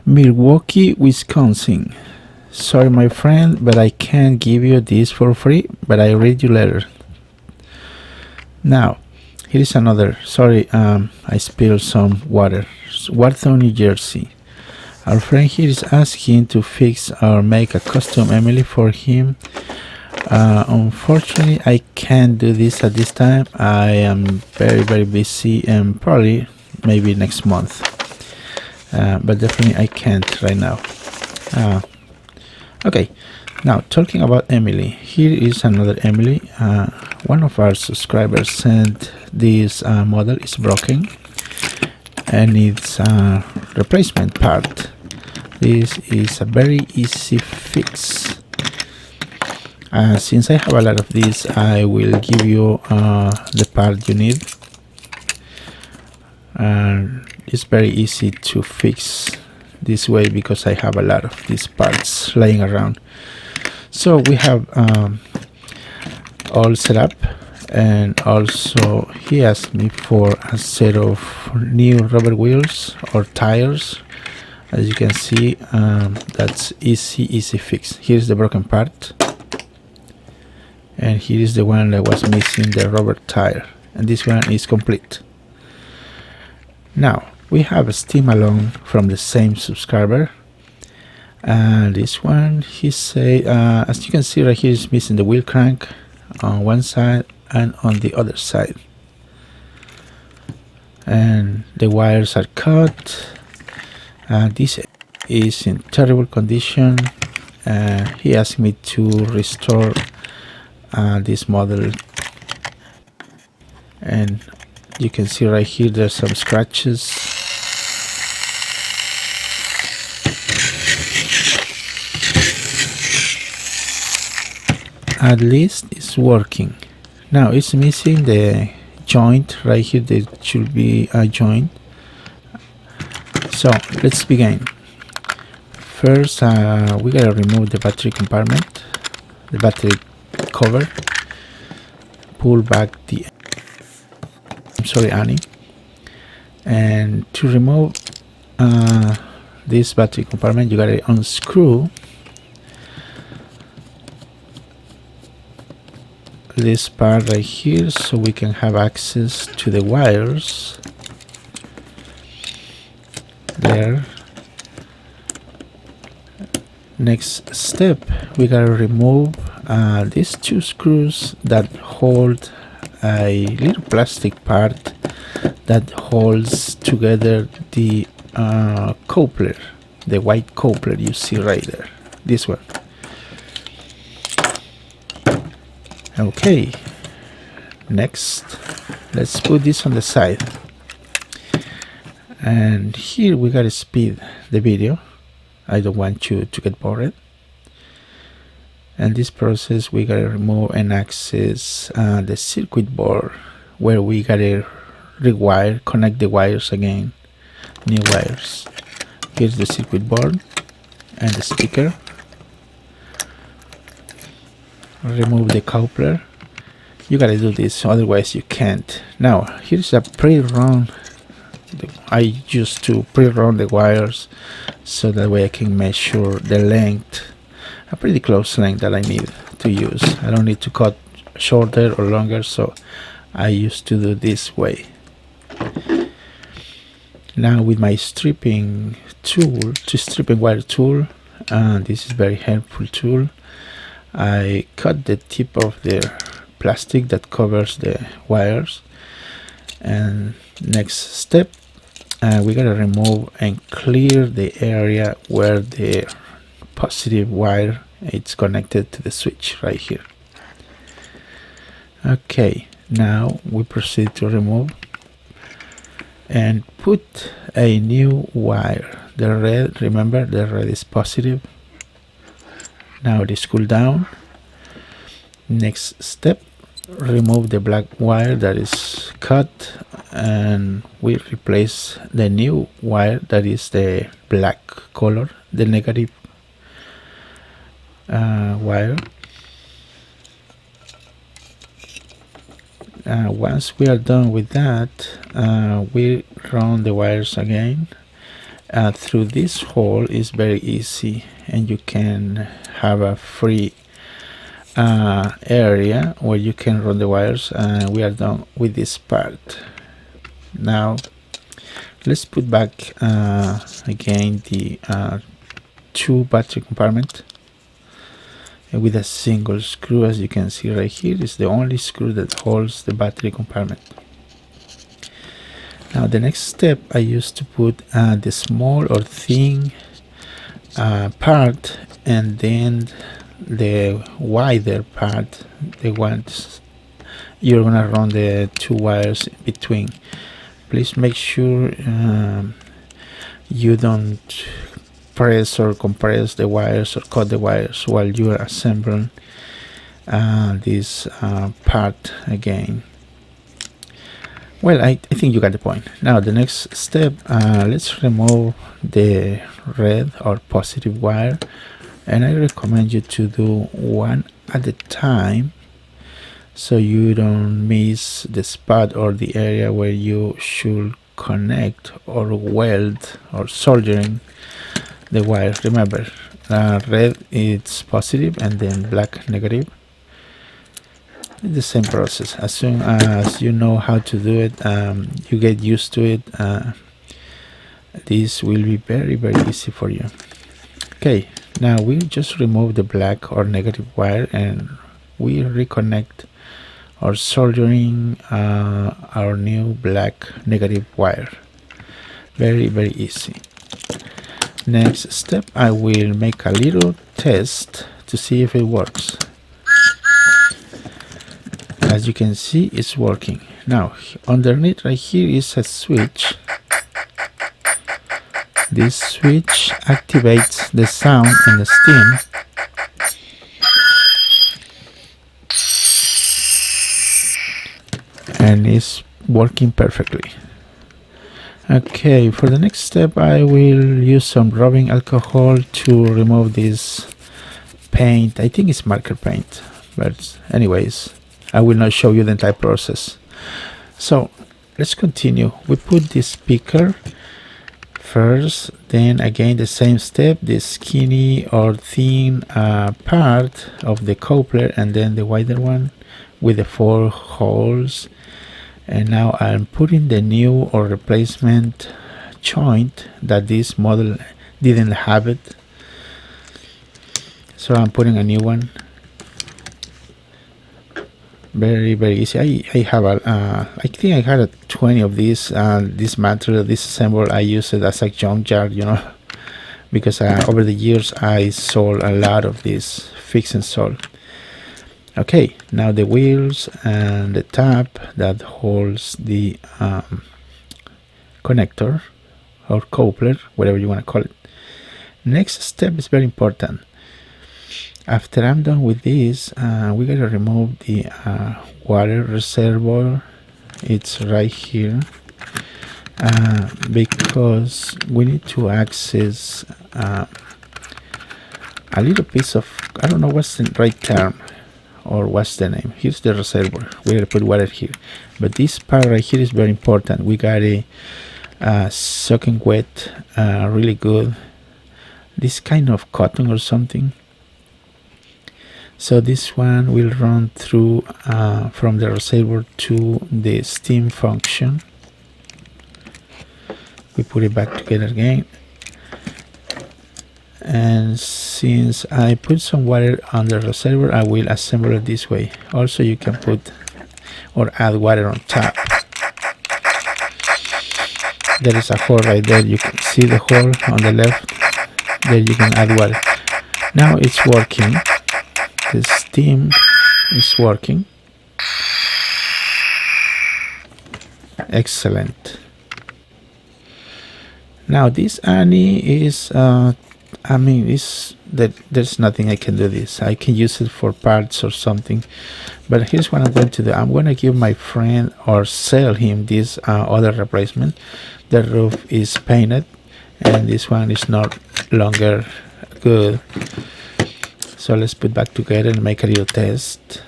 Milwaukee, Wisconsin. Sorry my friend, but I can't give you this for free, but I read your letter. Now, here is another. Sorry, I spilled some water. Wharton, New Jersey. Our friend here is asking to fix or make a custom Emily for him. Unfortunately, I can't do this at this time. I am very busy, and probably maybe next month. But definitely I can't right now. Okay, now talking about Emily. Here is another Emily. One of our subscribers sent this model is broken and it's a replacement part. This is a very easy fix. Since I have a lot of these, I will give you the part you need. It's very easy to fix this way because I have a lot of these parts lying around. So we have all set up, and also he asked me for a set of new rubber wheels or tires. As you can see, that's easy fix. Here's the broken part, and here is the one that was missing the rubber tire, and this one is complete. Now we have a steam along from the same subscriber, and this one he said, as you can see right here, is missing the wheel crank on one side and on the other side, and the wires are cut. This is in terrible condition. He asked me to restore this model, and you can see right here there's some scratches. At least it's working. Now it's missing the joint right here. There should be a joint. So let's begin. First, we gotta remove the battery compartment, the battery cover. Pull back the, I'm sorry, Annie. And to remove this battery compartment, you gotta unscrew this part right here so we can have access to the wires there. Next step, we gotta remove these two screws that hold a little plastic part that holds together the coupler, the white coupler you see right there, this one. Okay, next let's put this on the side, and here we gotta speed the video. I don't want you to get bored. And this process, we gotta remove and access the circuit board, where we gotta rewire, connect the wires again, new wires. Here's the circuit board and the speaker. Remove the coupler. You gotta do this, otherwise you can't. Now here's a pre-run. I used to pre-run the wires so that way I can measure the length, a pretty close length that I need to use. I don't need to cut shorter or longer, so I used to do this way. Now with my stripping tool, stripping wire tool, this is very helpful tool. I cut the tip of the plastic that covers the wires, and next step, we gotta remove and clear the area where the positive wire is connected to the switch right here. Okay, now we proceed to remove and put a new wire. The red, remember, the red is positive. Now it is cooled down. Next step, remove the black wire that is cut, and we replace the new wire that is the black color, the negative wire. Once we are done with that, we run the wires again, through this hole is very easy, and you can have a free area where you can run the wires. We are done with this part. Now let's put back again the 2 battery compartment with a single screw. As you can see right here is the only screw that holds the battery compartment. Now the next step, I used to put the small or thin part, and then the wider part, the ones you're gonna run the 2 wires in between. Please make sure you don't press or compress the wires or cut the wires while you are assembling this part again. Well, I think you got the point. Now the next step, let's remove the red or positive wire, and I recommend you to do one at a time so you don't miss the spot or the area where you should connect or weld or soldering the wire. Remember, red is positive and then black negative. The same process. As soon as you know how to do it, you get used to it, this will be very easy for you. Okay, now we just remove the black or negative wire, and we reconnect or soldering our new black negative wire. Very easy. Next step, I will make a little test to see if it works. As you can see, it's working. Now underneath right here is a switch. This switch activates the sound and the steam, and it's working perfectly. Okay, for the next step, I will use some rubbing alcohol to remove this paint. I think it's marker paint, but anyways, I will not show you the entire process. So let's continue. We put the speaker first, then again the same step, the skinny or thin part of the coupler, and then the wider one with the 4 holes. And now I'm putting the new or replacement joint that this model didn't have it, so I'm putting a new one. Very easy. I have a I think I had a 20 of these. This material, this assemble, I use it as a junkyard, you know, because over the years I sold a lot of this fix and sol. Okay, now the wheels and the tab that holds the connector or coupler, whatever you want to call it. Next step is very important. After I'm done with this, we gotta remove the water reservoir. It's right here, because we need to access a little piece of, I don't know what's the right term or what's the name. Here's the reservoir. We're gonna put water here, but this part right here is very important. We gotta soaking wet really good, this kind of cotton or something. So this one will run through from the reservoir to the steam function. We put it back together again, and since I put some water on the reservoir, I will assemble it this way. Also, you can put or add water on top. There is a hole right there. You can see the hole on the left. There you can add water. Now it's working. The steam is working. Excellent. Now this Annie is I mean, there's nothing I can do this. I can use it for parts or something, but here's what I'm going to do. I'm going to give my friend or sell him this other replacement. The roof is painted and this one is not longer good. So let's put back together and make a little test.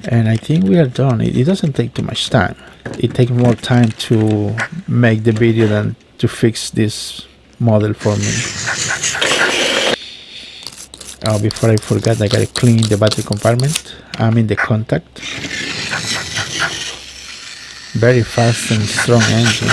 And I think we are done. It doesn't take too much time. it takes more time to make the video than to fix this model for me. Oh, before I forget, I gotta clean the battery compartment. I mean the contact. Very fast and strong engine.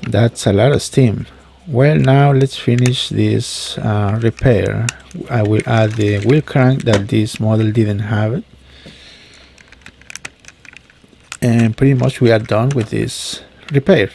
That's a lot of steam. Well, now let's finish this repair. I will add the wheel crank that this model didn't have it. And pretty much we are done with this repair.